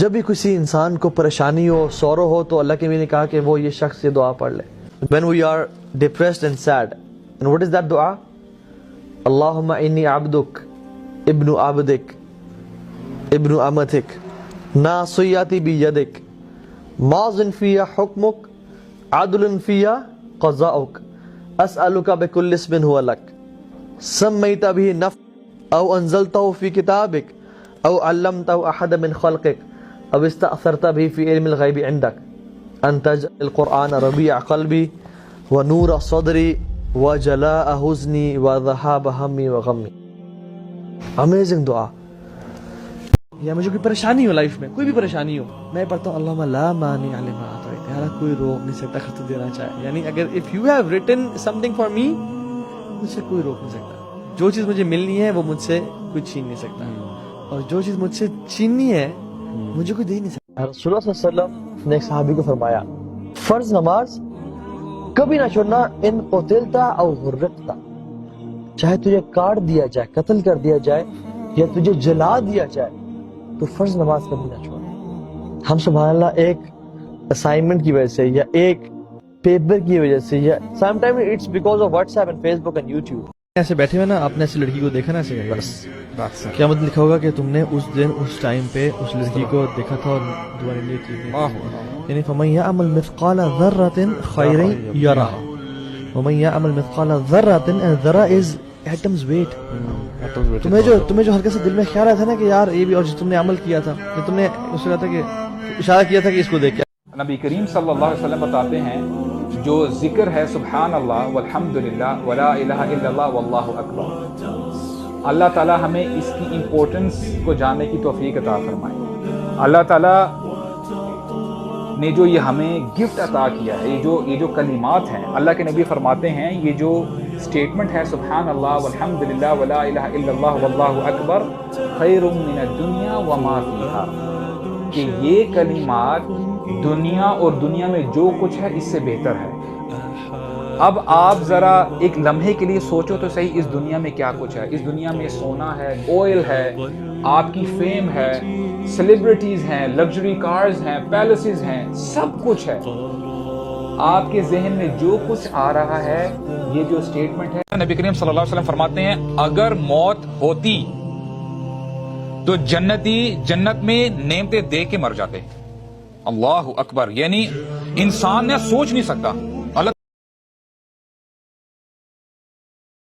جب بھی کسی انسان کو پریشانی ہو، سورو ہو، تو اللہ کے نبی نے کہا کہ وہ یہ شخص یہ دعا پڑھ لے. When we are depressed and sad, and what is that dua? Allahumma inni abduk, ibnu abdik, ibnu amatik, nasiyati biyadik, mazin fiya hukmuk, adlun fiya qaza'uk, as'aluka bikulli ismin huwa lak, sammayta bihi nafsak, aw anzaltahu fi kitabik, aw allamtahu ahada min khalqik, aw ista'tharta bihi fi ilmi al-ghaybi 'indak, ان تجعل القرآن ربيع قلبي ونور صدري وجلاء حزني وذهاب همي وغمي. Amazing دعا. یا مجھے کوئی پریشانی ہو لائف میں، کوئی بھی پریشانی ہو، میں پڑھتا ہوں اللہم لا مانع لما اعطیت، یا اللہ کوئی روک نہیں سکتا خود دینا چاہے. یعنی اگر if you have written something for me، مجھ سے کوئی روک نہیں سکتا. جو چیز مجھے ملنی ہے وہ مجھ سے کوئی چھین نہیں سکتا، اور جو چیز مجھ سے چھیننی ہے مجھے کوئی دے نہیں سکتا. رسول اللہ صلی اللہ علیہ وسلم نے ایک صحابی کو فرمایا فرض نماز کبھی نہ چھوڑنا، ان قتلتا او غرقتا، چاہے تجھے کاٹ دیا جائے، قتل کر دیا جائے، یا تجھے جلا دیا جائے، تو فرض نماز کبھی نہ چھوڑنا. ہم سبحان اللہ ایک اسائنمنٹ کی وجہ سے، یا ایک پیپر کی وجہ سے، یا some time it's because of WhatsApp and Facebook and YouTube, ایسے بیٹھے ہوئے نا، آپ نے ایسی لڑکی کو دیکھا نا، ایسے بس کیا مطلب لکھا ہوگا کہ تم نے اس دن اس ٹائم پہ اس لڑکی کو دیکھا تھا اور دعا نہیں کی. یعنی فمن یعمل مثقال ذرۃ خیرا یرہ ومن یعمل مثقال ذرۃ، ذرہ از ایٹمز ویٹ. تمہیں جو ہلکے سے دل میں خیال آیا تھا نا کہ یار یہ بھی، اور جو تم نے عمل کیا تھا، کہ تم نے اس سے کہا تھا کہ اشارہ کیا تھا کہ اس کو دیکھ کے نبی کریم صلی اللہ علیہ وسلم بتاتے ہیں جو ذکر ہے سبحان اللہ والحمدللہ ولا الہ الا اللہ واللہ اکبر، اللہ تعالیٰ ہمیں اس کی امپورٹنس کو جاننے کی توفیق عطا فرمائے. اللہ تعالیٰ نے جو یہ ہمیں گفٹ عطا کیا ہے، یہ جو کلمات ہیں، اللہ کے نبی فرماتے ہیں یہ جو سٹیٹمنٹ ہے سبحان اللہ والحمدللہ ولا الہ الا اللہ واللہ اکبر خیر من الدنیا وما فیہا، کہ یہ کلمات دنیا اور دنیا میں جو کچھ ہے اس سے بہتر ہے. اب آپ ذرا ایک لمحے کے لیے سوچو تو صحیح، اس دنیا میں کیا کچھ ہے. اس دنیا میں سونا ہے، آئل ہے، آپ کی فیم ہے، سیلیبریٹیز ہیں، لگژری کارز ہیں، پیلسز ہیں، سب کچھ ہے. آپ کے ذہن میں جو کچھ آ رہا ہے، یہ جو سٹیٹمنٹ ہے، نبی کریم صلی اللہ علیہ وسلم فرماتے ہیں اگر موت ہوتی تو جنتی جنت میں نعمتیں دے کے مر جاتے. اللہ اکبر. یعنی انسان نے سوچ نہیں سکتا